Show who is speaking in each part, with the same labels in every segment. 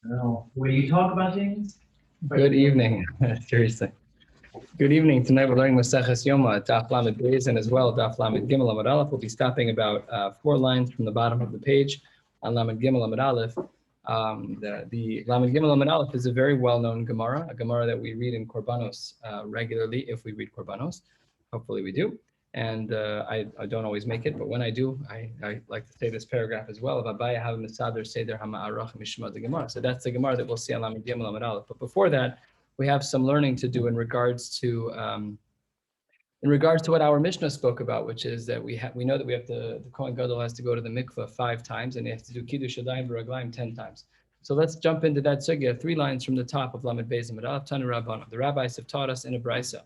Speaker 1: No. What do you talk about, James?
Speaker 2: Good evening. Seriously. Good evening. Tonight we're learning Maseches Yoma, Daf Lamed Beis, and as well Daf Lamed Gimel Lamed Aleph. We'll be stopping about 4 lines from the bottom of the page on Lamed Gimel Lamed Aleph. The Lamed Gimel Lamed Aleph is a very well-known Gemara, a Gemara that we read in Korbanos regularly, if we read Korbanos. Hopefully we do. And I don't always make it, but when I do, I like to say this paragraph as well. Of Abaya have Misader Seder Hama'arach Mishma the Gemara. So that's the Gemara that we'll see on Lamed Gimel Lamed Aleph. But before that, we have some learning to do in regards to what our Mishnah spoke about, which is that we know that we have the Kohen Gadol has to go to the mikveh 5 times, and he has to do Kiddush Yadayim v'Raglayim 10 times. So let's jump into that sugya. 3 lines from the top of Lamed Beis Amud Aleph Tanu Rabbanu. The rabbis have taught us in a brisa.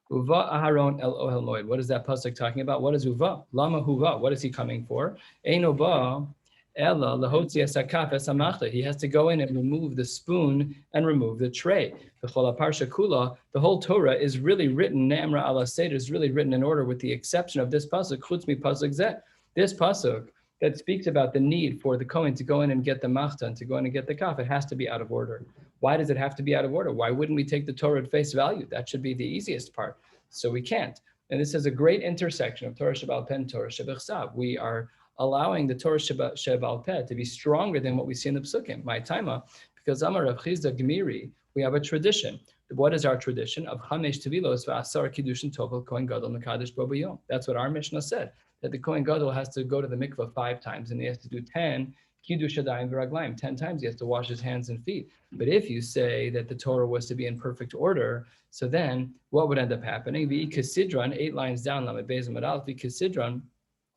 Speaker 2: Uva Aharon El Ohel Moed. What is that pasuk talking about? What is Uva? Lama Huva. What is he coming for? Eino Ba Ella Lahotzi Esakaf Esamachta. He has to go in and remove the spoon and remove the tray. The Chola Parsha Kula, the whole Torah is really written, Ne'emra ala Seder is really written in order with the exception of this pasuk, Chutz mi pasuk zeh. This pasuk that speaks about the need for the Kohen to go in and get the machta and to go in and get the kaf, it has to be out of order. Why does it have to be out of order? Why wouldn't we take the Torah at face value? That should be the easiest part. So we can't. And this is a great intersection of Torah Sheba'al Peh and Torah Shebechsav. We are allowing the Torah Sheba'al Peh to be stronger than what we see in the Psukim. My taima, because Amar Rav Chizda Gemiri, we have a tradition. What is our tradition of Chamesh Tevilos v'Asar Kiddushin Tovel Kohen Gadol Mekadosh Bo B'Yom? That's what our Mishnah said, that the Kohen Gadol has to go to the mikveh 5 times and he has to do 10 Kiddush Yadayim v'Raglayim. 10 times he has to wash his hands and feet. But if you say that the Torah was to be in perfect order, so then what would end up happening? V'Ikasidron, 8 lines down, Lamed Beis Amud Aleph, V'Ikasidron,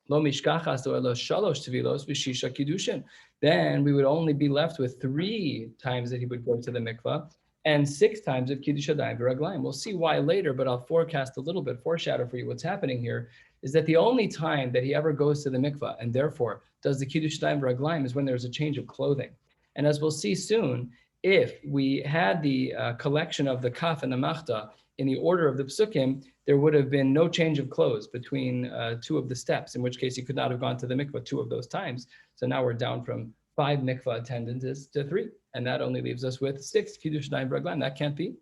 Speaker 2: Lo mishkachas elo shalosh tevilos v'shisha kiddushin. Then we would only be left with 3 times that he would go to the mikvah and 6 times of kiddush yadayim v'raglayim. We'll see why later, but I'll forecast a little bit, foreshadow for you what's happening here, is that the only time that he ever goes to the mikvah and therefore does the kiddush yadayim v'raglayim is when there's a change of clothing. And as we'll see soon, if we had the collection of the kaf and the machta in the order of the psukim, there would have been no change of clothes between 2 of the steps, in which case he could not have gone to the mikvah 2 of those times. So now we're down from 5 mikvah attendances to 3, and that only leaves us with 6 kiddush yadayim v'raglayim. That can't be.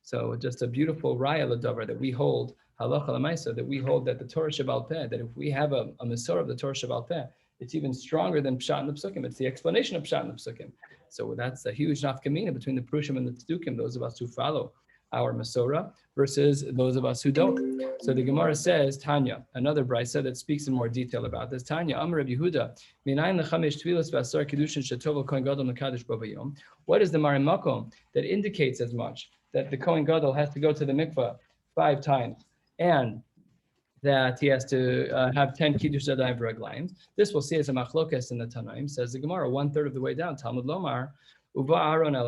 Speaker 2: So just a beautiful raya l'davar that we hold, halacha l'maisa, that we hold that the Torah Sheba'al Peh, that if we have a Masorah of the Torah Sheba'al Peh, it's even stronger than Pshat and the Psukim. It's the explanation of Pshat and the Psukim. So that's a huge nafkamina between the Prushim and the Tzedukim, those of us who follow our Masorah versus those of us who don't. So the Gemara says, Tanya, another brisa that speaks in more detail about this. Tanya, Amar Rabbi Yehuda, Minayin lechamesh tvilas v'asar kiddushin shetovel kohen gadol mekadosh bo b'yom. What is the Marim Makom that indicates as much that the Kohen Gadol has to go to the mikvah 5 times and that he has to have 10 kiddush yadayim v'raglayim? This we'll see as a machlokas in the Tanaim. Says the Gemara, 1/3 of the way down, Talmud Lomar, Uva Aaron el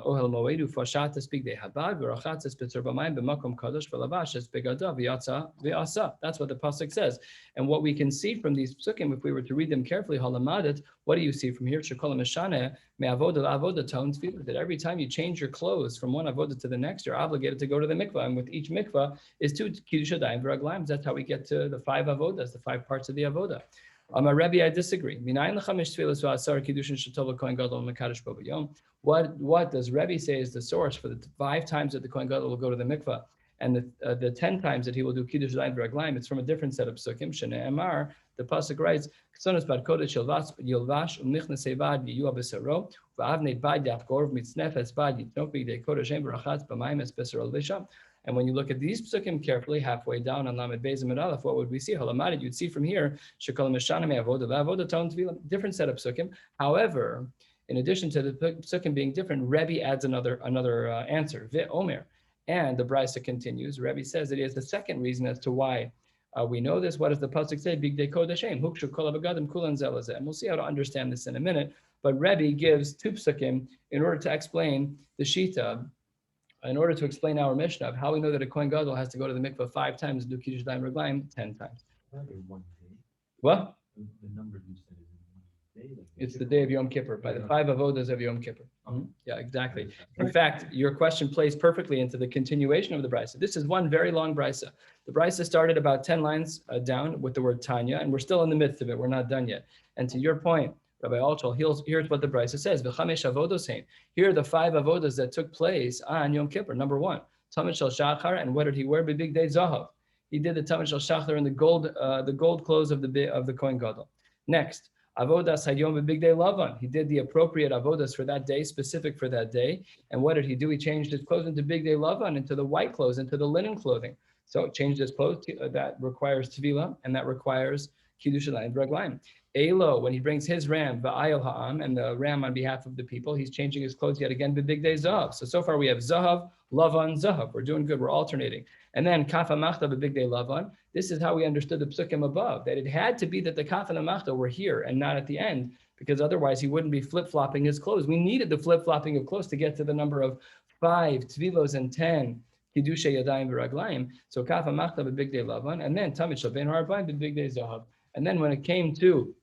Speaker 2: ohel moed ufashat speak de habad v'rachatz betzor b'mayim b'makom kadosh v'lavash es begadav v'yatza v'asa. That's what the pasuk says. And what we can see from these psukim, if we were to read them carefully, halamadet, what do you see from here? Shekol mishane me'avoda la'avoda tones that every time you change your clothes from one avoda to the next, you're obligated to go to the mikvah, and with each mikvah is 2 kiddush yadayim v'raglayim. That's how we get to the 5 avodas, the 5 parts of the avoda. Rebbe, I disagree. What does Rebbe say is the source for the 5 times that the Kohen Gadol will go to the mikvah and the 10 times that he will do Kiddush Yadayim v'Raglayim? It's from a different set of psukim. Shnei Amar, the pasuk writes, "Ksonos bad kodesh yilvash u'michnas evad yiyuah b'saro v'avnei bad yafgor v'mitznefes bad yitnok b'idei kodesh em b'rachatz b'mayim es b'saro l'isham." And when you look at these psukim carefully, halfway down on Lamed Beis Amud Aleph, what would we see? Halamadid, you'd see from here, Shekol Mishana me'avoda v'avoda ton tefillah, different set of psukim. However, in addition to the psukim being different, Rebbe adds another answer, Ve'omer. And the brisa continues. Rebbe says that he has the second reason as to why we know this. What does the pasuk say? Big de kodashem, hukshu kol abagadim kulan zelazeh. And we'll see how to understand this in a minute. But Rebbe gives 2 psukim in order to explain the shita, in order to explain our Mishnah of how we know that a Kohen Gadol has to go to the mikvah 5 times and do Kiddush Yadayim v'Raglayim 10 times. What?
Speaker 1: The number you said is in 1 day.
Speaker 2: It's the day of Yom Kippur, by the 5 avodas of Yom Kippur. Yeah, exactly. In fact, your question plays perfectly into the continuation of the brisa. This is one very long brisa. The brisa started about 10 lines down with the word Tanya, and we're still in the midst of it. We're not done yet. And to your point, Rabbi Alchol, here's what the Brisa says. V'chamesh avodos hein. Here are the 5 avodas that took place on Yom Kippur. Number 1, Tamid Shel Shachar, and what did he wear? Big day Zahav. He did the Tamid Shel Shachar in the gold clothes of the Kohen Gadol. Next, Avodas Hayom Big Day Lavan. He did the appropriate avodas for that day, specific for that day. And what did he do? He changed his clothes into Big Day Lavan, into the white clothes, into the linen clothing. So changed his clothes. That requires Tevila, and that requires Kiddush and Raglaim. Elo, when he brings his ram, Va'ayel Ha'am, and the ram on behalf of the people, he's changing his clothes yet again, Big Day Zahav. So far we have Zahav, Lavan, Zahav. We're doing good. We're alternating. And then Kafa Machta, Big Day Lavan. This is how we understood the psukim above, that it had to be that the Kafa and the Machta were here and not at the end, because otherwise he wouldn't be flip-flopping his clothes. We needed the flip-flopping of clothes to get to the number of 5 Tvilos and 10 Kiddushay Yadayim V'Raglayim. So Kafa Machta, Big Day Lavan, and then Tamid Shel Ben Harabayim, Big Day Zahav. And then when it came to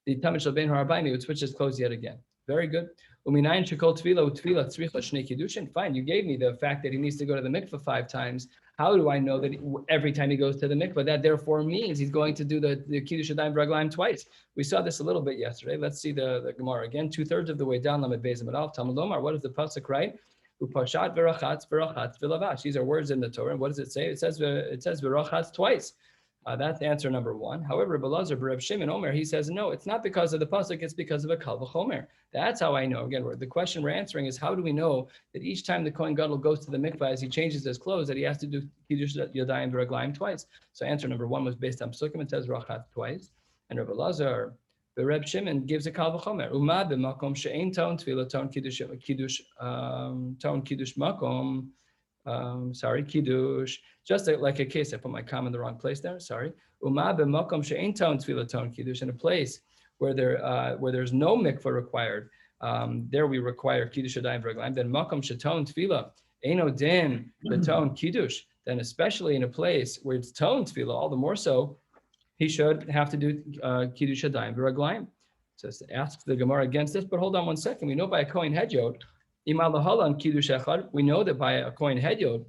Speaker 2: the Tamid Shel Ben Harabayim, he would switch his clothes yet again. Very good. Uminayin shekol tefila utefila tzricha shnei kiddushin. Fine, you gave me the fact that he needs to go to the mikveh 5 times. How do I know that every time he goes to the mikveh, that therefore means he's going to do the kiddush adayim v'raglayim twice? We saw this a little bit yesterday. Let's see the Gemara again. 2/3 of the way down, Lamed Beis Amud Aleph. Talmud Lomar. What does the pasuk write? Upashat v'rachatz v'rachatz v'lavash. These are words in the Torah. And what does it say? It says v'rachatz twice. That's answer number 1. However, Belazar, Reb Shimon Omer, he says, no, it's not because of the pasuk, it's because of a kal v'chomer. That's how I know. Again, the question we're answering is, how do we know that each time the Kohen Gadol goes to the mikvah as he changes his clothes, that he has to do Kiddush Yadayim V'Raglayim twice? So answer number 1 was based on psukim. It says rachat twice. And Reb Belazar, the Reb Shimon gives a kal v'chomer. Uma b'makom she'ein ton tefillah ton kiddush makom. Kiddush. Just like a case, I put my comma in the wrong place there. Sorry. Uma b'makom she'ein ton tefillah ton kiddush. In a place where there's no mikvah required, there we require kiddush adayim v'raglayim. Then makom sheton tefillah eino din beton kiddush. Then especially in a place where it's ton tefillah, all the more so, he should have to do kiddush adayim v'raglayim. So ask the Gemara against this, but hold on 1 second. We know by a kohen hedyot, we know that by a kohen hedyot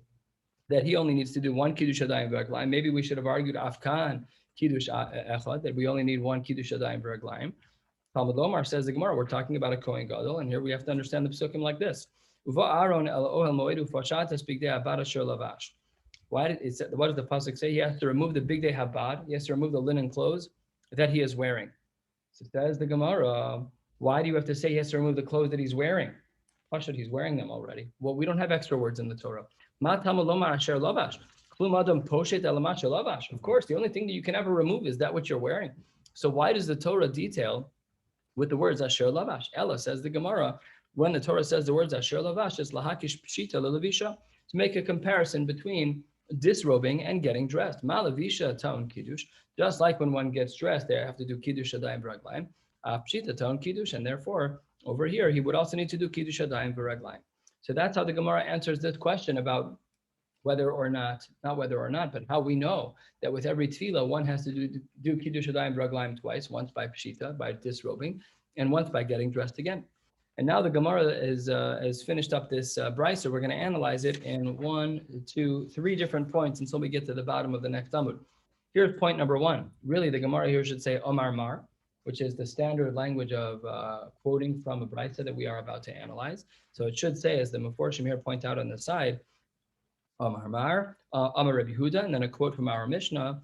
Speaker 2: that he only needs to do 1 kiddush adayim v'raglayim. Maybe we should have argued afkan kiddush echad, that we only need 1 kiddush adayim v'raglayim. Talmud Lomar, says the Gemara, we're talking about a kohen gadol, and here we have to understand the psukim like this. What does the pasuk say? He has to remove the big day habad. He has to remove the linen clothes that he is wearing. So says the Gemara, why do you have to say he has to remove the clothes that he's wearing? Pashut, he's wearing them already. Well, we don't have extra words in the Torah. Of course, the only thing that you can ever remove is that which you're wearing. So why does the Torah detail with the words asher lavash? Ella, says the Gemara, when the Torah says the words asher lavash, it's lahakish pshita lelavisha, to make a comparison between disrobing and getting dressed. Malavisha taon kiddush, just like when one gets dressed, they have to do kiddush adayim v'raglayim. Pshita taon kiddush, and therefore over here he would also need to do kiddush adayim v'raglayim. So that's how the Gemara answers this question about whether or not, but how we know that with every tefillah, one has to do kiddush adayim v'raglayim twice, once by pshita, by disrobing, and once by getting dressed again. And now the Gemara has finished up this brisa. We're going to analyze it in 1, 2, 3 different points until we get to the bottom of the next Amud. Here's point number 1. Really, the Gemara here should say Omar Mar, which is the standard language of quoting from a brisa that we are about to analyze. So it should say, as the Meforshim here point out on the side, Amar Mar, Amar Rabbi Huda, and then a quote from our Mishnah,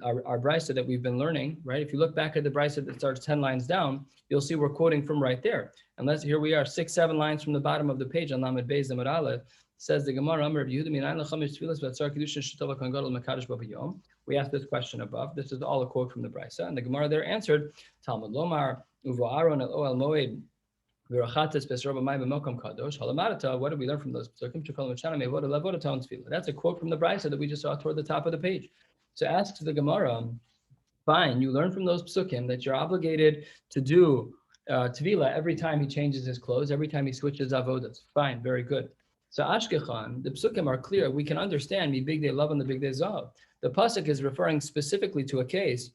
Speaker 2: our brisa that we've been learning, right? If you look back at the brisa that starts 10 lines down, you'll see we're quoting from right there. Unless here we are, 6, 7 lines from the bottom of the page on Lamed Beis Amud Aleph, says the Gemara, Amar Rabbi Huda, Minayin l'chamish tefillas v'atzar kiddushin shetova kohen gadol mekadosh bo b'yom. We asked this question above. This is all a quote from the brisa, and the Gemara there answered, Talmud Lomar, uvo Aaron el oel moed. What did we learn from those psukim? That's a quote from the brisa that we just saw toward the top of the page. So asks the Gemara, fine, you learn from those psukim that you're obligated to do tevila every time he changes his clothes, every time he switches avodas. Fine, very good. So Ashkechan, the psukim are clear. We can understand the big day love and the big day zav. The pasuk is referring specifically to a case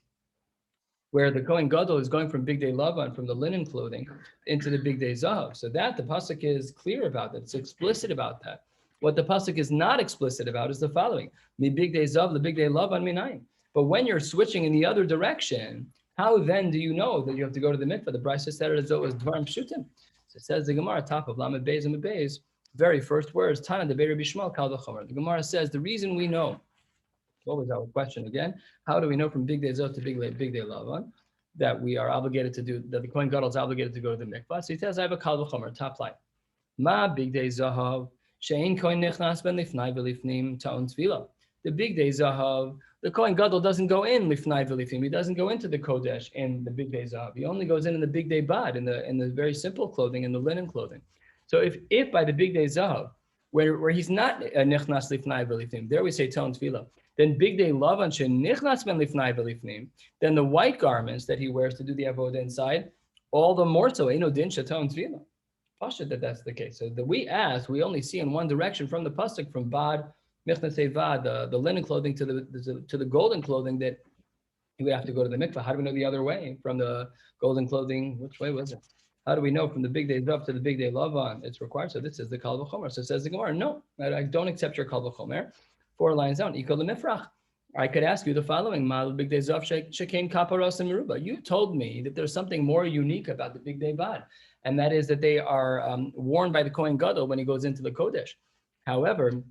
Speaker 2: where the Kohen Gadol is going from Big Day Lavan, from the linen clothing, into the Big Day Zahav. So that the pasuk is clear about that. It's explicit about that. What the pasuk is not explicit about is the following: Mi Big Day Zahav, the Big Day Lavan minayin. But when you're switching in the other direction, How then do you know that you have to go to the mikvah? The Brisa said it as though it was dvarim pshutim. So it says the Gemara, top of Lamed Beis and Beis, very first words, Tana de Rabbi Shmuel Kal v'chomer. The Gemara says the reason we know. What was our question again? How do we know from big day Zot to big day Lavan that we are obligated to do, that the Kohen Gadol is obligated to go to the mikvah? So he says, I have a Kal v'chomer, top line. Ma big day Zahav, she'ein Kohen nechnas ben lifnai v'lifnim ta'on tefillah. The big day Zahav, the Kohen Gadol doesn't go in lifnai v'lifnim. He doesn't go into the Kodesh in the big day Zahav. He only goes in the big day Bad, in the very simple clothing, in the linen clothing. So if by the big day Zahav, where he's not nechnas lifnai v'lifnim, there we say ta'on tefillah. Then big day Lavan shenichnas ben lifnai v'lifnim. Then the white garments that he wears to do the avodah inside, all the more so. Eino din sheton tefillah. Pasha that's the case. So we only see in one direction from the pasuk from Bad Michnasei Vad, the linen clothing to the golden clothing that we have to go to the mikvah. How do we know the other way from the golden clothing? Which way was it? How do we know from the big day Zav to the big day Lavan? It's required. So this is the Kal v'chomer. So it says the Gemara, no, I don't accept your Kal v'chomer. 4 lines down, Iko lemifrach. I could ask you the following: Mal big day Zav shekain kaparos and meruba. You told me that there's something more unique about the big day Bad, and that is that they are worn by the Kohen Gadol when he goes into the Kodesh. However,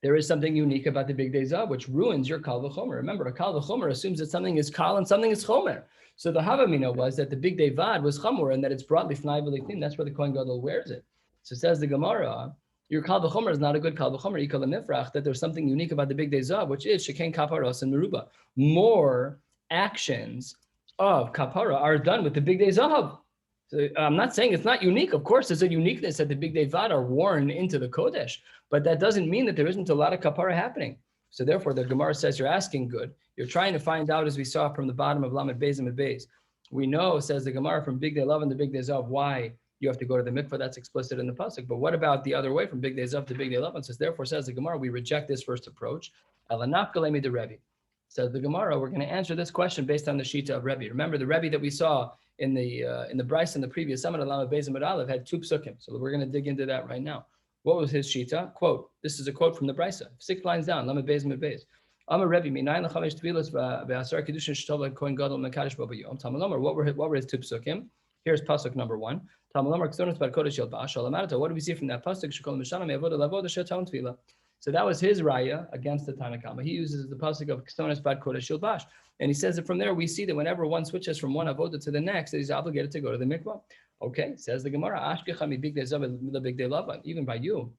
Speaker 2: there is something unique about the big day Zav, which ruins your Kal v'chomer. Remember, a Kal v'chomer assumes that something is Kal and something is Chomer. So the Havamina was that the big day Vad was Chomer and that it's brought lifnai v'lifnim. That's where the Kohen Gadol wears it. So says the Gemara, your Kal v'chomer is not a good Kal v'chomer, Iko lemifrach, that there's something unique about the big day Zav, which is shekain kaparos and meruba. More actions of kapara are done with the big day Zav. So I'm not saying it's not unique. Of course, there's a uniqueness that the big day Vad are worn into the Kodesh, but that doesn't mean that there isn't a lot of kapara happening. So therefore, the Gemara says you're asking good. You're trying to find out, as we saw from the bottom of Lamed Beis and Beis. We know, says the Gemara, from big day Lav and the big day Zav, why you have to go to the mikvah. That's explicit in the pasuk. But what about the other way from big day Zav to big day Lav? Says therefore, says the Gemara, we reject this first approach. Alanaf kalemi de Rebbe. Says the Gemara, we're going to answer this question based on the Shita of Rebbe. Remember, the Rebbe that we saw in the Bryce in the previous summit of Lamed Beis and Aleph had 2 psukim. So we're going to dig into that right now. What was his Shita? Quote, this is a quote from the Bryce, 6 lines down, Lamed Beis and Beis. Amar Rebbe, minayin l'chamesh tefillas v'asar kiddushin shtov l'kohen gadol mekadosh bo b'yom. Tamalomar, what were his 2 psukim? Here's pasuk number 1. Tamalomar k'sonos bad kodesh yel ba'ashal amarata. What do we see from that pasuk? Shekol mishana me'avoda lavoda shetam tefillah. So that was his raya against the Tanakama. He uses the pasuk of k'sonos bad kodesh yel bash. And he says that from there we see that whenever one switches from one avoda to the next, that he's obligated to go to the mikvah. Okay, says the Gemara, ashkecha mi big day zav the big day lavan. Even by you,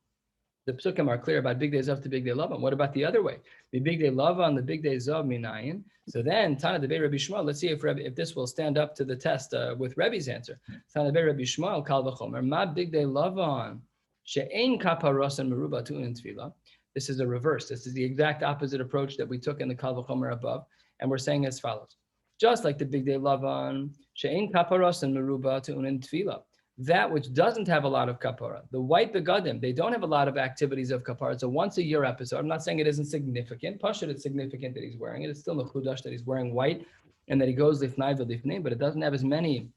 Speaker 2: the psukim are clear about big day zav to big day lavan. What about the other way? The big day lavan, the big day zav minayin. So then Tana de Rabbi Shmuel. Let's see if this will stand up to the test with Rebbe's answer. Tana de Rabbi Shmuel kal v'chomer ma big day lavan she'ein kaparos and meruba tu'in tefillah. This is a reverse. This is the exact opposite approach that we took in the kal v'chomer above. And we're saying as follows. Just like the big day Lavan, she'ein kaparos and meruba tu'unin tefillah. That which doesn't have a lot of kapara. The white begadim, they don't have a lot of activities of kapara. It's a once a year episode. I'm not saying it isn't significant. Pashut, it's significant that he's wearing it. It's still mechudash that he's wearing white and that he goes lifnai v'lifnei, but it doesn't have as many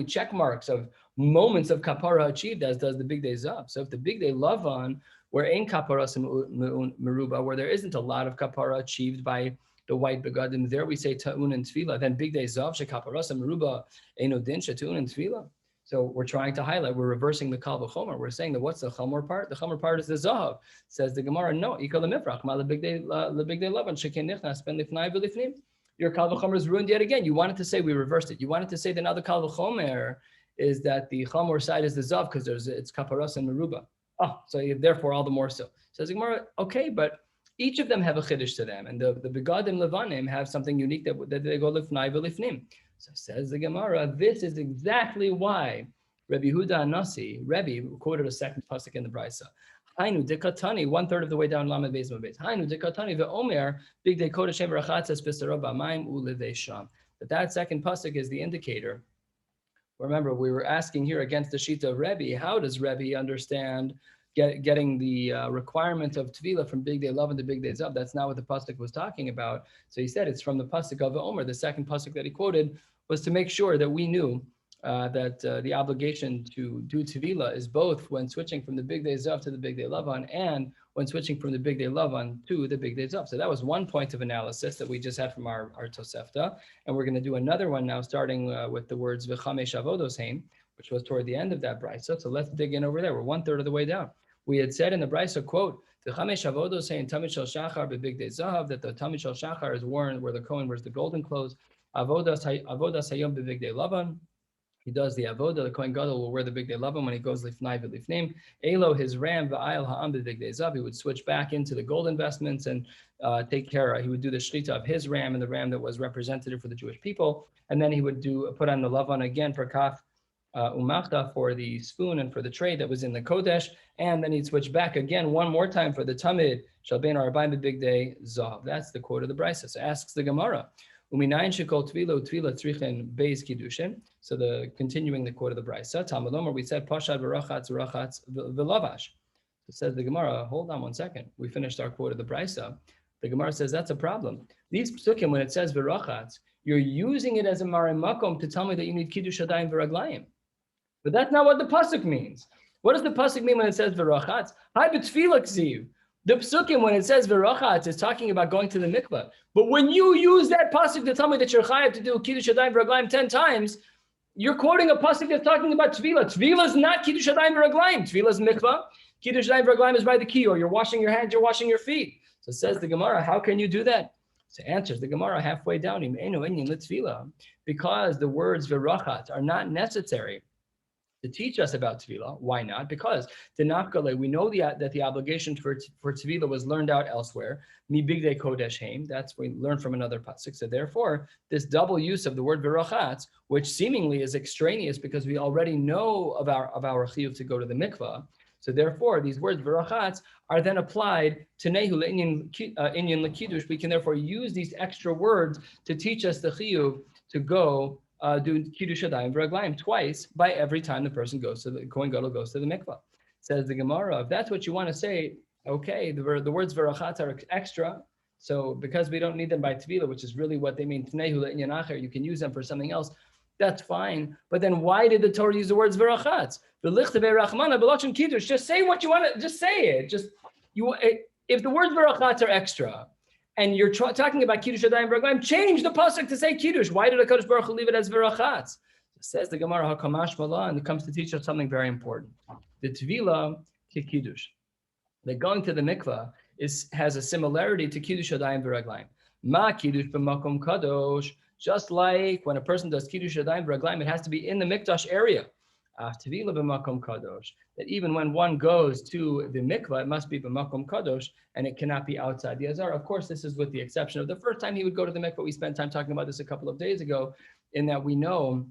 Speaker 2: check marks of moments of kapara achieved as does the big day Zav. So if the big day Lavan, where ein kaparas meruba, where there isn't a lot of kapara achieved by the white begadim, there we say ta'un and tefillah. Then big day Zav shekaparas meruba eino din ta'un and tefillah. So we're trying to highlight, we're reversing the kal v'chomer. We're saying that what's the chomer part? The chomer part is the Zav. Says the Gemara, no, iko lemifrach ma the big day Lavan shekein nichnas ben lifnai v'lifnim. Your kal v'chomer is ruined yet again. You wanted to say we reversed it. You wanted to say that now the kal v'chomer is that the chomer side is the Zav because it's kaparas and meruba. Oh, so therefore all the more so. Says the Gemara, okay, but each of them have a chiddush to them, and the begadim levanim have something unique that they go lifnai v'lifnim. So says the Gemara, this is exactly why Rabbi Huda Nasi, Rebbe, quoted a second pasuk in the Brisa. Hainu dekatani, 1/3 of the way down Lamed Beis Beis. Hainu dekatani ve'omer big day kodeshem rachatzas b'sarab b'mayim ulevei sham. That second pasuk is the indicator. Remember, we were asking here against the Shita of Rebbe, how does Rebbe understand getting the requirement of Tvila from big day Lavan to big day Zav? That's not what the pasuk was talking about. So he said it's from the pasuk of Omer. The second pasuk that he quoted was to make sure that we knew the obligation to do tevila is both when switching from the big day zav to the big day lavan, and when switching from the big day lavan to the big day zav. So that was one point of analysis that we just had from our Tosefta, and we're going to do another one now, starting with the words v'chamesh avodos heim, which was toward the end of that brisa. So let's dig in over there. We're 1/3 of the way down. We had said in the brisa, quote, v'chamesh avodos heim tamid shel shachar b'big day zav, that the tamid shel shachar is worn where the Kohen wears the golden clothes. Avodas hayom b'big day lavan. He does the avoda. The Kohen Gadol will wear the big day lavan when he goes lifnai v'lifnim. Elo, his ram v'ayel ha'am b'big day zav. He would switch back into the gold investments and take care. He would do the shlita of his ram and the ram that was representative for the Jewish people, and then he would put on the lavan again for kaf umachta, for the spoon and for the tray that was in the kodesh, and then he'd switch back again one more time for the tamid shel ben arbaim b'big day zav. That's the quote of the brisa. So asks the Gemara. So the continuing the quote of the brisa, Talmud Omer, we said pashad v'rachatz v'lavash. It says the Gemara, hold on 1 second. We finished our quote of the brisa. The Gemara says that's a problem. These psukim, when it says v'rachatz, you're using it as a marei makom to tell me that you need kiddush yadayim v'raglayim. But that's not what the pasuk means. What does the pasuk mean when it says v'rachatz? Hai b'tfila ksiv. The psukim, when it says v'rachatz, is talking about going to the mikvah. But when you use that pasuk to tell me that you're chayav to do kiddush yadayim v'raglayim 10 times, you're quoting a pasuk that's talking about tvila. Tvila is not kiddush yadayim v'raglayim. Tvila is mikvah. Kiddush yadayim v'raglayim is by the kior. You're washing your hands. You're washing your feet. So says the Gemara, how can you do that? So answers the Gemara halfway down. Because the words v'rachatz are not necessary to teach us about tefillah. Why not? Because the nafkale, we know that the obligation for tefillah was learned out elsewhere. Mi bigdei kodesh heim. That's we learned from another pasuk. So therefore, this double use of the word v'rachatz, which seemingly is extraneous because we already know of our chiyuv to go to the mikvah. So therefore, these words v'rachatz are then applied to nehu le'inyan lekiddush. We can therefore use these extra words to teach us the chiyuv to go do kiddush yadayim v'raglayim twice by every time the person goes to the Kohen Gadol goes to the mikvah. Says the Gemara, if that's what you want to say, okay, the words v'rachatz are extra. So because we don't need them by tefillah, which is really what they mean, tnehu le'inyan acher, you can use them for something else. That's fine. But then why did the Torah use the words v'rachatz? Just say what you want to. Just say it. If the words v'rachatz are extra, and you're talking about kiddush yadayim v'raglayim, change the pasuk to say kiddush. Why did HaKadosh Baruch Hu leave it as v'rachatz? Says the Gemara, hakamash malah, and it comes to teach us something very important. The tevila to kiddush, that going to the mikvah has a similarity to kiddush yadayim v'raglayim. Ma kiddush b'makom kadosh. Just like when a person does kiddush yadayim v'raglayim, it has to be in the mikdash area. Tevila b'makom kadosh. That even when one goes to the mikvah, it must be b'makom kadosh, and it cannot be outside the azar. Of course, this is with the exception of the first time he would go to the mikvah. We spent time talking about this a couple of days ago, in that we know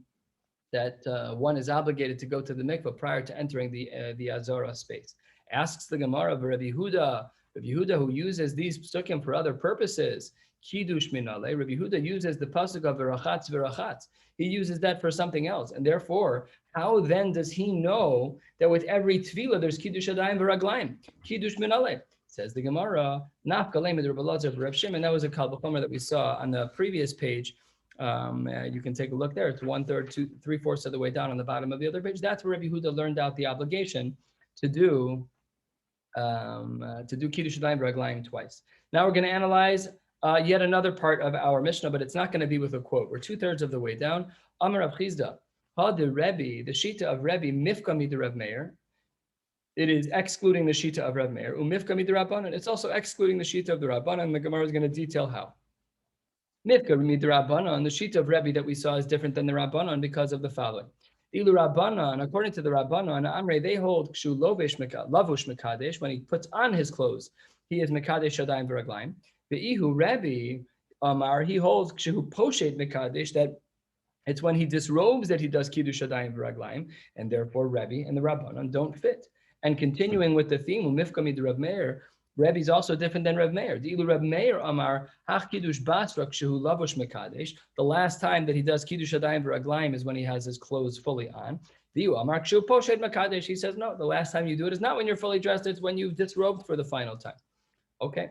Speaker 2: that one is obligated to go to the mikvah prior to entering the azara space. Asks the Gemara of Rabbi Yehuda, who uses these psukim for other purposes. Kiddush minale. Rabbi Yehuda uses the pasuk of v'rachatz v'rachatz. He uses that for something else, and therefore, how then does he know that with every tefillah there's kiddush yadayim v'raglayim? Kiddush minale. Says the Gemara, nafkalei mit Rabbi Elazar v'Reb Shimon. That was a kal v'chomer that we saw on the previous page. You can take a look there. It's 1/3, 3/4 of the way down on the bottom of the other page. That's where Rabbi Yehuda learned out the obligation to do kiddush yadayim v'raglayim twice. Now we're going to analyze yet another part of our Mishnah, but it's not going to be with a quote. We're 2/3 of the way down. Amar Rav Chizda, the Rebbe, the Shita of Rebbe, mifka mid Rav Meir. It is excluding the Shita of Rav Meir. Umifka mid Rabbanan. It's also excluding the Shita of the Rabbanan. And the Gemara is going to detail how. Mifka mid Rabbanan. The Shita of Rebbe that we saw is different than the Rabbanan because of the following. Ilu Rabbanan, according to the Rabbanan, Amre, they hold kshu lavush mekadesh, when he puts on his clothes, he is mekadesh yadayim v'raglayim. Ve'ihu Rebbe Amar, he holds kshehu poshet mekadesh, that it's when he disrobes that he does kiddush yadayim v'raglayim, and therefore Rebbe and the Rabbanan don't fit. And continuing with the theme, Mifka mid Rav Meir, Rebbe is also different than Rav Meir. Di'ilu Rav Meir Amar hach kiddush basra kshehu lavush mekadesh. The last time that he does kiddush yadayim v'raglayim is when he has his clothes fully on. Di'ilu Amar kshehu poshet mekadesh. He says no, the last time you do it is not when you're fully dressed; it's when you've disrobed for the final time. Okay.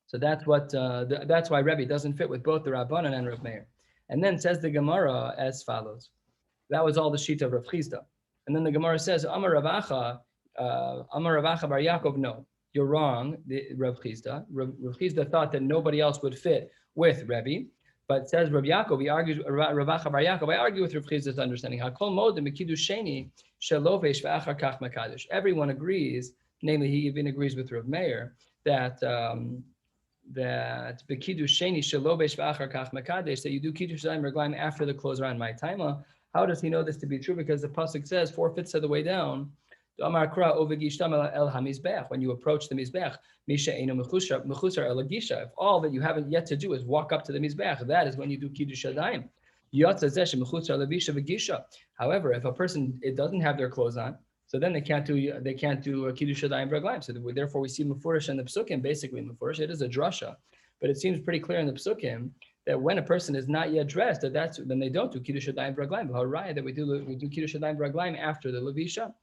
Speaker 2: So that's why Rebbe doesn't fit with both the Rabbanan and Rav Meir. And then says the Gemara as follows. That was all the sheet of Rav Chizda. And then the Gemara says, Amar Ravacha Bar Yaakov, no, you're wrong, Rav Chizda. Rav Chizda thought that nobody else would fit with Rebbe. But says Rav Yaakov, he argues, Ravacha Bar Yaakov, I argue with Rav Chizda's understanding. Hakol modim mekiddush sheni shelovesh ve'achar kach mekadosh. Everyone agrees, namely he even agrees with Rav Meir, that that bekiddush sheni shelovesh ve'achar kach mekadosh, that you do kiddush shadayim reglaim after the clothes are on my taima. How does he know this to be true? Because the pasuk says 4/5 of the way down. When you approach the mizbech, if all that you haven't yet to do is walk up to the mizbech, that is when you do kiddush shadayim. However, if a person doesn't have their clothes on, so then they can't do kiddush shadayim v'raglaim. So therefore, we see mefurish in the psukim. Basically, mefurish, it is a drasha, but it seems pretty clear in the psukim that when a person is not yet dressed, then they don't do kiddush shadayim v'raglaim. Haraya that we do kiddush shadayim v'raglaim after the levisha.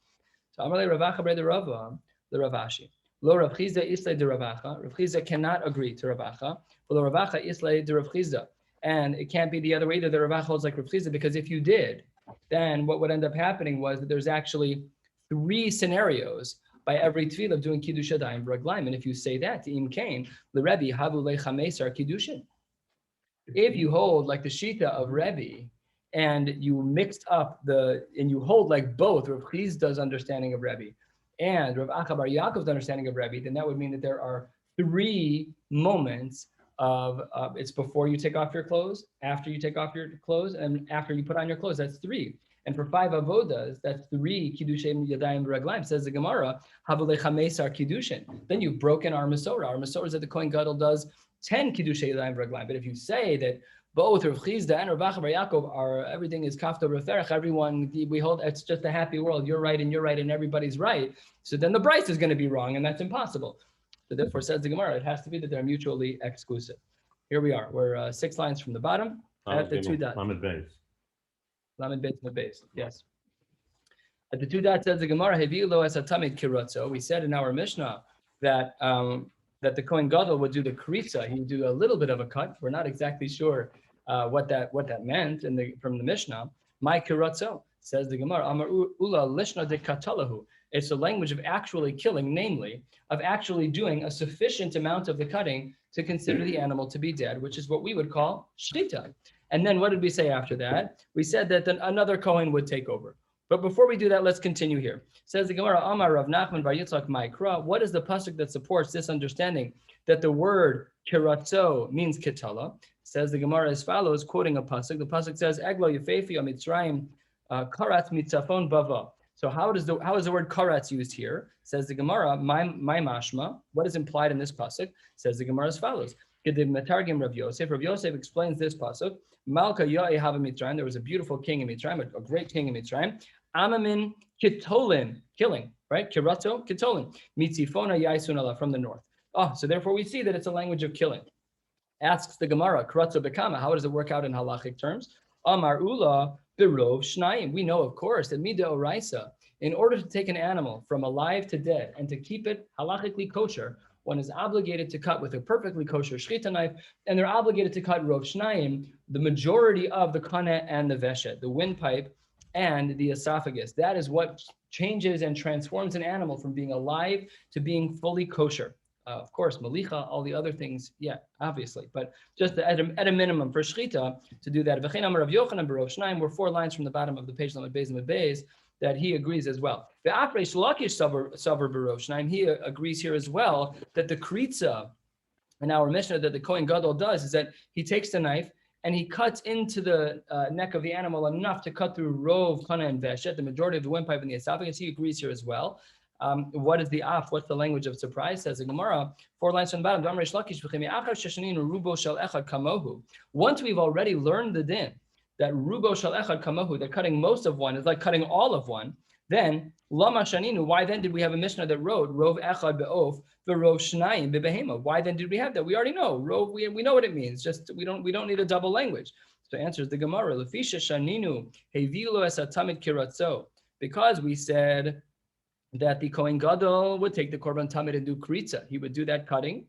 Speaker 2: So Amalei Ravacha bre the Rava, the Ravashi. Lo Rav Chizda islay de Ravacha. Rav Chizda cannot agree to Ravacha. Lo Ravacha islay de Rav Chizda. And it can't be the other way that the Ravacha holds like Rav Chizda, because if you did, then what would end up happening was that there's actually 3 scenarios by every tefillah of doing kiddush shadayim v'raglaim. And if you say that to Im Kain, the Rebbe havu lechamesar kiddushin. If you hold like the shita of Rebbe, and you mixed up and you hold like both Rav Chizda's understanding of Rebbe and Rav Acha Bar Yaakov's understanding of Rebbe, then that would mean that there are 3 moments of, it's before you take off your clothes, after you take off your clothes, and after you put on your clothes. That's 3. And for 5 avodas, that's 3 kiddushin yadayim v'raglaim. Says the Gemara, havulei chamesar kiddushin. Then you've broken our Masorah. Our Masorah is that the Kohen Gadol does 10 kiddushin yadayim v'raglaim. But if you say that both Rav Chizda and Rav Acha Bar Yaakov everything is kafta b'ferech, everyone, we hold, it's just a happy world, you're right and everybody's right. So then the Bryce is going to be wrong, and that's impossible. So therefore, says the Gemara, it has to be that they're mutually exclusive. Here we are. We're 6 lines from the bottom. At the 2 dots.
Speaker 3: Lamed Beis.
Speaker 2: Lamed Beis in the base. Yes. At the 2 dots says the Gemara, Hevi lo es hatamid kirotzo. We said in our Mishnah that that the Kohen Gadol would do the kritza. He would do a little bit of a cut. We're not exactly sure what that meant from the Mishnah. My kirotzo, says the Gemara, Amar ula lishna de katalahu. It's a language of actually killing, namely of actually doing a sufficient amount of the cutting to consider the animal to be dead, which is what we would call shrita. And then what did we say after that? We said that then another Kohen would take over. But before we do that, let's continue here. Says the Gemara, Amar Rav Nachman bar Yitzchak Ma'ikra. What is the pasuk that supports this understanding that the word kiratzo means kitala? Says the Gemara as follows, quoting a pasuk. The pasuk says, Eglo yefefi mitzrayim karat mitzafon bava. So how is the word karatz used here? Says the Gemara, my mashma. What is implied in this pasuk? Says the Gemara as follows. Metargim Rav Yosef. Rav Yosef explains this pasuk. Malka Ya'eh Hava Mitzrayim. There was a beautiful king in Mitzrayim, a great king in Mitzrayim. Amamin Kitolin, killing, right? Kirato, Kitolin. Mitzifona Yaisun Allah, from the north. Oh, so therefore we see that it's a language of killing. Asks the Gemara, Kiratzo Bekama, how does it work out in halachic terms? Amar Ula Birov Shnayim. We know, of course, that Mida Oraisa, in order to take an animal from alive to dead and to keep it halachically kosher, one is obligated to cut with a perfectly kosher shchita knife, and they're obligated to cut rov shnayim, the majority of the kaneh and the veshet, the windpipe and the esophagus. That is what changes and transforms an animal from being alive to being fully kosher. Of course, malicha, all the other things, yeah, obviously, but just at a minimum for shchita to do that. V'chein amar Rav Yochanan b'rov shnayim, we're 4 lines from the bottom of the page, Lamed Beis, that he agrees as well. The Afresh Lakish Savar Barov Shnaim, he agrees here as well that the kritza in our Mishnah that the Kohen Gadol does is that he takes the knife and he cuts into the neck of the animal enough to cut through rov, kana, and veshet, the majority of the windpipe and the esophagus. He agrees here as well. What is the af? What's the language of surprise? Says the Gemara, 4 lines from the bottom. Once we've already learned the din, that rubo shal echad kamohu, that cutting most of one is like cutting all of one, then lama shaninu, why then did we have a Mishnah that wrote rov echad be'of v'rov shnayim be'behema? Why then did we have that? We already know rov. We know what it means. Just we don't need a double language. So answers the Gemara, lefisha shaninu hevilo es atamid kiratzo, because we said that the Kohen Gadol would take the korban tamid and do kritza. He would do that cutting.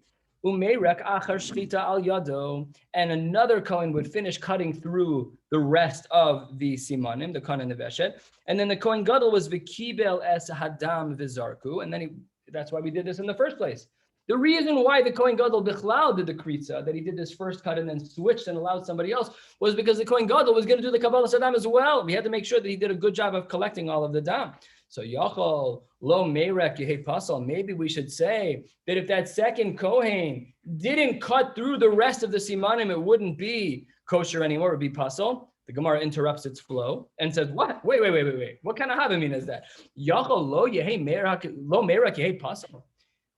Speaker 2: Umeirek achar shchita al yado, and another Kohen would finish cutting through the rest of the simanim, the Kohen neveshet, and then the Kohen Gadol was v'kibel es hadam v'zarku, and then that's why we did this in the first place. The reason why the Kohen Gadol bichlal did the kritza, that he did this first cut and then switched and allowed somebody else, was because the Kohen Gadol was going to do the Kabbalah Sadam as well. We had to make sure that he did a good job of collecting all of the dam. So Yachol lo meirek yehei pasal. Maybe we should say that if that second Kohen didn't cut through the rest of the simanim, it wouldn't be kosher anymore. It would be pasal. The Gemara interrupts its flow and says, "What? Wait. What kind of havamina is that? Yachol lo meirek yehei pasal."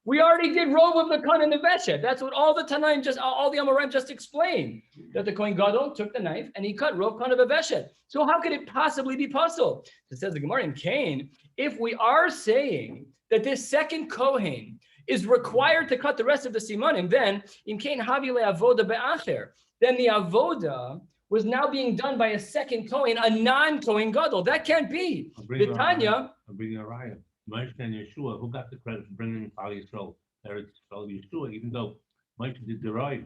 Speaker 2: We already did rove of the Kohen and the Veshet. That's what all the Tanaim all the Amoraim just explained. That the Kohen Gadol took the knife and he cut rove Kohen of a Veshet. So how could it possibly be possible? It says the Gemara in Cain, if we are saying that this second Kohen is required to cut the rest of the Simanim, then in Cain Havile Avoda Be'acher, then the Avoda was now being done by a second Kohen, a non-Kohen Gadol. That can't be. The Tanya.
Speaker 3: I'm bringing a riot. Moshe and Yeshua, who got the credit for bringing Klal Yisrael, Eretz Yisrael, Yeshua, even though Moshe did derive.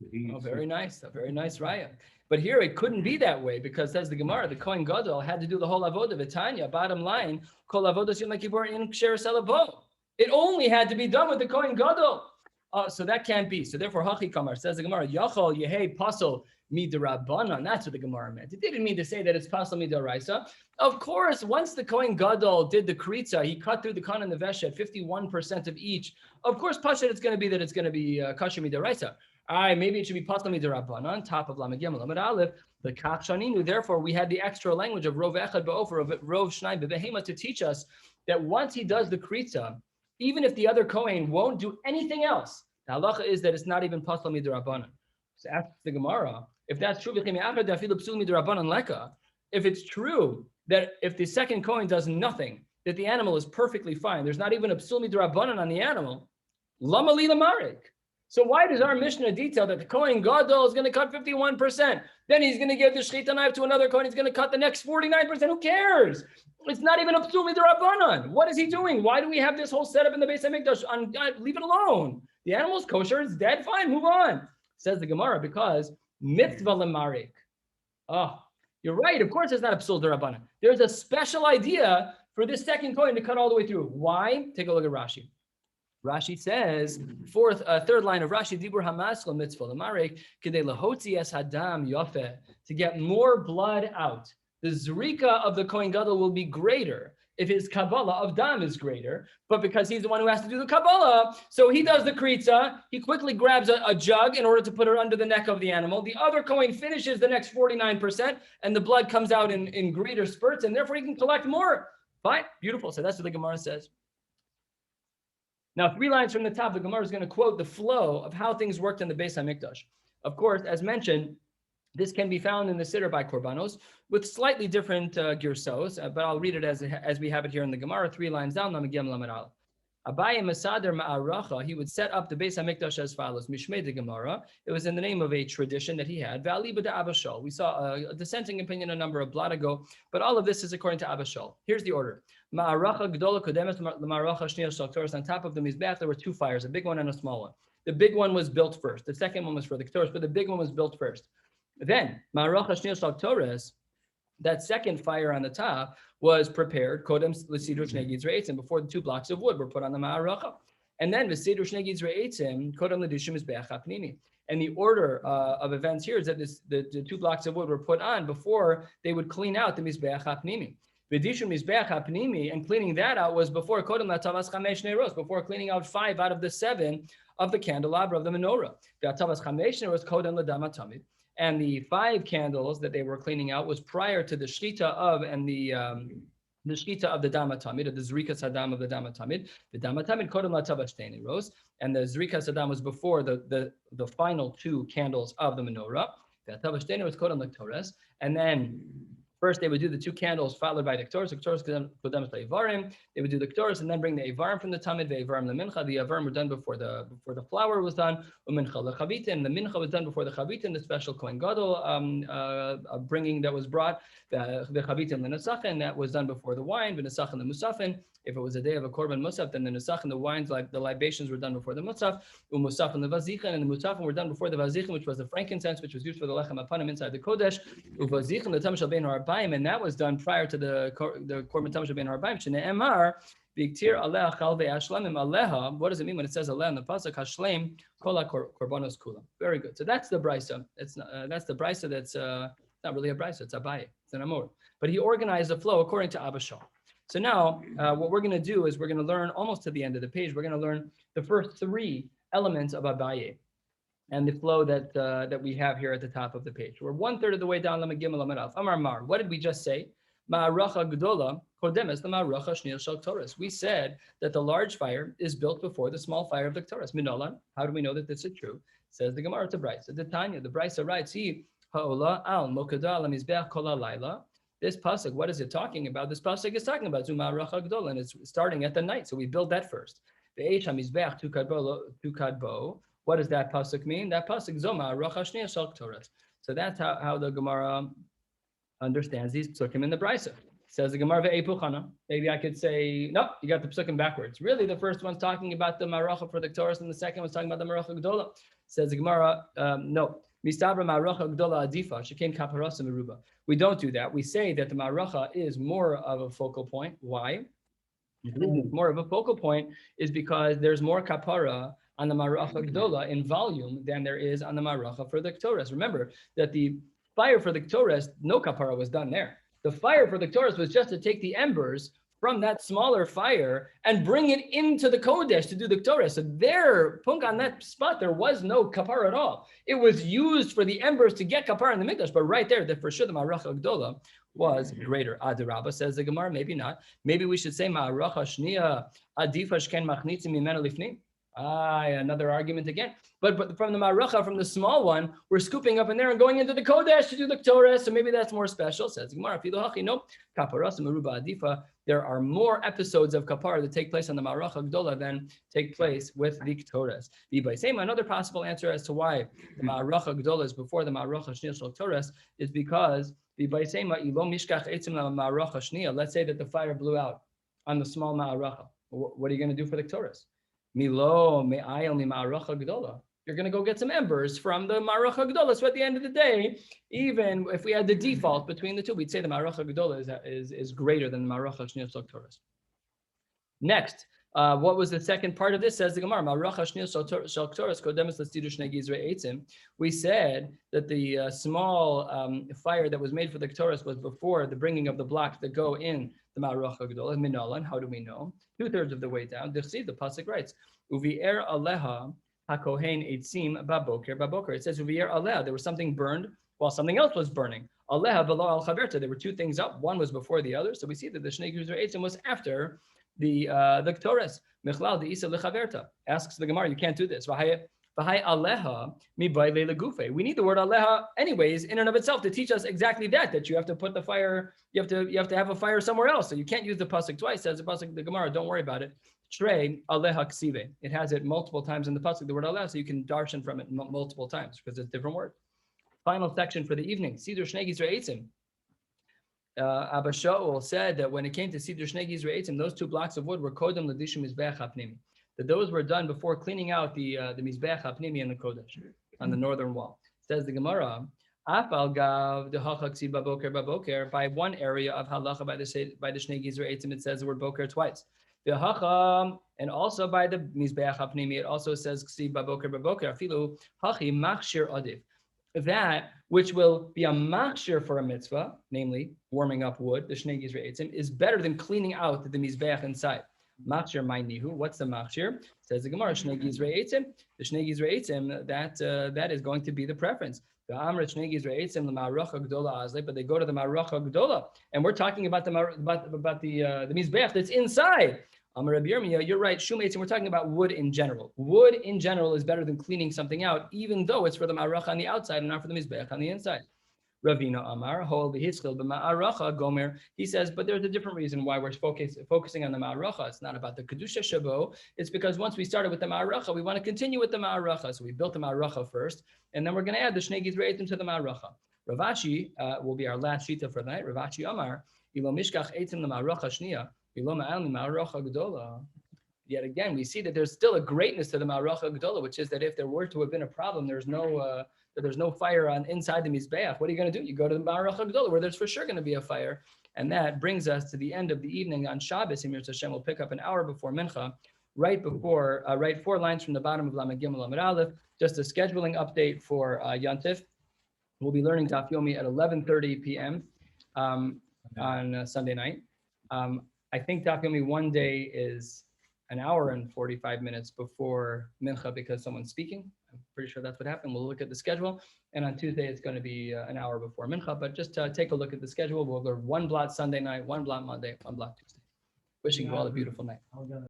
Speaker 3: So
Speaker 2: very nice, a very nice raya. But here it couldn't be that way because, says the Gemara, the Kohen Gadol had to do the whole avodah. V'tanya, bottom line, kol avodas Yom Kippur in ksher salavo. It only had to be done with the Kohen Gadol. So that can't be. So therefore, Hachi Kamar, says the Gemara, Yachol Yehei Pasol Midrabanan. That's what the Gemara meant. It didn't mean to say that it's Pasol Midaraisa. Of course, once the Kohen Gadol did the Kritza, he cut through the Kohen and the Veshet, 51% of each. Of course, Pashat, it's going to be that it's going to be Kasher Midaraisa. Maybe it should be Pasol Midarabanan, top of Lamed Yom, Lamed Aleph, the Kach Shaninu. Therefore, we had the extra language of Rov Echad Ba'ofer, of Rov Shnai B'Behema to teach us that once he does the Kritza, even if the other Kohen won't do anything else, the halacha is that it's not even Pasol Midarabanan. So ask the Gemara, if that's true, if it's true that if the second Kohen does nothing, that the animal is perfectly fine, there's not even a psul midrabanan on the animal, lama li lamarik. So why does our Mishnah detail that the Kohen Gadol is going to cut 51%? Then he's going to give the shechita knife to another Kohen, he's going to cut the next 49%. Who cares? It's not even a psul midrabanan. What is he doing? Why do we have this whole setup in the Beis HaMikdash? Leave it alone. The animal's kosher, it's dead, fine, move on. Says the Gemara, because mitzvah lemarik. Oh, you're right. Of course, it's not a psul derabanan. There's a special idea for this second Kohen to cut all the way through. Why? Take a look at Rashi. Rashi says, third line of Rashi, Dibur Hamasla mitzvah lemarik, kedei lahotzi es hadam yafeh, to get more blood out. The zrika of the Kohen Gadol will be greater if his Kabbalah of Dam is greater, but because he's the one who has to do the Kabbalah, so he does the Kritza, he quickly grabs a jug in order to put it under the neck of the animal. The other Kohen finishes the next 49%, and the blood comes out in greater spurts, and therefore he can collect more. Fine, beautiful. So that's what the Gemara says. Now, 3 lines from the top, the Gemara is going to quote the flow of how things worked in the Beis HaMikdash. Of course, as mentioned, this can be found in the Siddur by Korbanos with slightly different girsos, but I'll read it as we have it here in the Gemara, 3 lines down. Abaye Masader Ma'aracha, he would set up the Beis HaMikdash as follows. Mishmei de Gemara, it was in the name of a tradition that he had. Ve'aliba de Abashol, we saw a dissenting opinion a number of blot ago, but all of this is according to Abashol. Here's the order. Ma'aracha Gdola Kodemes Ma'aracha Shnei Shal Ktoros, on top of the Mizbeach, there were 2 fires, a big one and a small one. The big one was built first. The second one was for the Ktoros, but the big one was built first. Then, Ma'aracha Shnei Shal Ktoros, that second fire on the top was prepared kodem l'sidur shnei gitzrei eitzim, before the 2 blocks of wood were put on the ma'aracha, and then v'sidur shnei gitzrei eitzim kodem l'dishim mizbeach hapnimi. And the order of events here is that the 2 blocks of wood were put on before they would clean out the mizbeach hapnimi. V'dishim mizbeach hapnimi, and cleaning that out was before kodem l'tavas chamesh neiros, before cleaning out 5 out of the 7 of the candelabra of the menorah. V'tavas chamesh neiros kodem l'dam tamid. And the 5 candles that they were cleaning out was prior to the shchita of and the shchita of the dama tamid, of the zrika sadam of the dama tamid. The dama tamid kodem latavas shtei rose, and the zrika sadam was before the final 2 candles of the menorah. The latavas shtei was kodem laktores, and then First, they would do the 2 candles followed by the Ketores. The Ketores Kodemes Le'Ivarim. They would do the Ketores and then bring the Ivarim from the Tamid, the Ivarim Le'Mincha. The Ivarim were done before the flour was done. U'Mincha Le'Chavitin. And the Mincha was done before the Chavitin, the special Kohen Gadol bringing that was brought. The Chavitin Le'Nesachin, that was done before the wine. V'Nesachin Le'Musafin. If it was a day of a Korban Musaf, then the Nesachin, the wines, like the libations, were done before the Musaf. U'Musafin Le'Vazichin. And the Musafin were done before the Vazichin, which was the frankincense, which was used for the Lechem Apanim inside the Kodesh. U'Vazichin L'Tam Shel Bein Ha'Arbaim. And that was done prior to the Korban Tam Shel Bein Ha'Arbaim. Shne'emar B'Ktir Aleha Chal Ve'Ashlamim Aleha. What does it mean when it says Aleha in the pasuk? Hashlem Kol HaKorbanos Kula. Very good. So that's the brisa. It's not, that's the brisa. That's not really a brisa. It's Abaye. It's an Amor. But he organized the flow according to Abba Shaul. So now what we're going to do is we're going to learn almost to the end of the page. We're going to learn the first 3 elements of Abaye and the flow that we have here at the top of the page. We're 1/3 of the way down. Lamed Gimel Lamed Aleph. Amar Mar. What did we just say? Ma'aracha Gdola Kodemes Ma'aracha Shniel Shel Ktoros. We said that the large fire is built before the small fire of the Ktoros. Minolan. How do we know that this is true? Says the Gemara to Brisa. The Tanya. The Brisa writes, He Ha'ola Al Mokada Al Mizbeach Kol Halayla. This pasuk, what is it talking about? This pasuk is talking about Ma'aracha Gdola, and it's starting at the night. So we build that first. Ve'esh HaMizbeach Tukadbo. What does that pasuk mean? That pasuk Zoma Ma'aracha Shniel Shel Ktoros. So that's how the Gemara understands these psukim in the Brisa. Says the Gemara ve'epuchana. Maybe I could say, no, you got the psukim backwards. Really, the first one's talking about the Ma'aracha for the Ktoros, and the second one's talking about the Ma'aracha Gdola. Says the Gemara, no. Mistabra Ma'aracha Gdola Adifa, Shekem Kaparasa Meruba. We don't do that. We say that the Ma'aracha is more of a focal point. Why? More of a focal point is because there's more kapara on the Ma'aracha Gdola in volume than there is on the Ma'aracha for the Ktoros. Remember that the fire for the Ktoros, no kapara was done there. The fire for the Ktoros was just to take the embers from that smaller fire and bring it into the Kodesh to do the Ktoros. So there, punk on that spot, there was no kapara at all. It was used for the embers to get kapara in the Mikdash, but right there, for sure, the Ma'aracha Gdola was greater. Adirabba, says the Gemara, maybe not. Maybe we should say Ma'aracha Shniya Adifa Shken Machnitzim Mimenu Lifnim. Another argument again. But from the Ma'aracha, from the small one, we're scooping up in there and going into the Kodesh to do the Ktoros. So maybe that's more special. Says Gemara, no, Kaparas Meruba Adifa. There are more episodes of Kapara that take place on the Ma'aracha Gdola than take place with the Ktoros. Another possible answer as to why the Ma'aracha Gdola is before the Ma'aracha Shniel Shel Ktoros is because let's say that the fire blew out on the small Ma'aracha. What are you going to do for the Ktoros? Milo me'ayel mi Ma'aracha Gdola. You're going to go get some embers from the Ma'aracha Gdola. So at the end of the day, even if we had the default between the two, we'd say the Ma'aracha Gdola is greater than the Ma'aracha Shniel Shel Ktoros. Next, what was the second part of this? Says the Gemara, Ma'aracha Shniel Shel Ktoros kodemes l'sidur shnei gizrei eitzim. We said that the small fire that was made for the Ktoros was before the bringing of the blocks that go in the Ma'aracha Gdola. Minolan, how do we know? 2/3 of the way down. The pasuk writes, Uvi'er aleha hakohen eitzim baboker. It says Uvi'er aleha. There was something burned while something else was burning. Aleha v'lo al chaverta. There were 2 things up. One was before the other. So we see that the shnei gizrei eitzim was after the Ktoros. Michlal the isa lechaverta. Asks the Gemara, you can't do this. V'hai aleha mi baile legufe. We need the word aleha anyways in and of itself to teach us exactly that you have to put the fire, you have to have a fire somewhere else. So you can't use the pasuk twice. Says the pasuk, the Gemara, don't worry about it. Trey aleha ksive. It has it multiple times in the pasuk, the word aleha, so you can darshan from it multiple times because it's a different word. Final section for the evening. Sidur shnei gizrei eitzim. Abba Shaul said that when it came to Sidur Shnei Gizrei Eitzim, those 2 blocks of wood were Kodem L'Dishim Mizbeach HaPnimi. That those were done before cleaning out the Mizbeach HaPnimi and the Kodesh on the northern wall. Says the Gemara, Afal Gav Dehachaksi Baboker. By one area of Halacha by the Shnei Gizrei Eitzim, it says the word Boker twice. Dehacha, and also by the Mizbeach HaPnimi, it also says Ksi Baboker. Afilu Hachi Machshir Adiv. That which will be a machshir for a mitzvah, namely warming up wood, the shnei gizrei eitzim, is better than cleaning out the mizbeach inside. Machshir ma'nihu. What's the machshir? Says the Gemara, shnei gizrei eitzim. The shnei gizrei eitzim, that is going to be the preference. The amrit shnei gizrei eitzim l'ma'aracha gdola azle, but they go to the ma'aracha gdola, and we're talking about the mizbeach that's inside. Amar Rabbi Yirmiyah, you're right. Shum eitzim, we're talking about wood in general. Wood in general is better than cleaning something out, even though it's for the ma'aracha on the outside and not for the mizbeach on the inside. Ravina Amar, Hol V'Hischil B'Ma'aracha Gomer. He says, but there's a different reason why we're focusing on the Ma'aracha. It's not about the Kedusha Shabo. It's because once we started with the Ma'aracha, we want to continue with the Ma'aracha. So we built the Ma'aracha first, and then we're going to add the Shnei Gizreitim to the Ma'aracha. Ravashi will be our last shita for the night. Ravashi Amar, Ilo Mishkach Eitzim the Ma'aracha Shnia, Ilo Ma'al Ma'aracha Gdola. Yet again, we see that there's still a greatness to the Ma'aracha Gdola, which is that if there were to have been a problem, there's no fire on inside the Mizbeach. What are you going to do? You go to the Ma'aracha Gdola, where there's for sure going to be a fire. And that brings us to the end of the evening on Shabbos. Emir Hashem will pick up an hour before Mincha, right 4 lines from the bottom of Lamed Gimel Lamed Aleph. Just a scheduling update for Yontif. We'll be learning Daf Yomi at 11:30 p.m. On Sunday night. I think Daf Yomi one day is an hour and 45 minutes before Mincha because someone's speaking. I'm pretty sure that's what happened. We'll look at the schedule. And on Tuesday, it's going to be an hour before Mincha. But just take a look at the schedule. We'll learn one blot Sunday night, one blot Monday, one blot Tuesday. Wishing you all a beautiful night.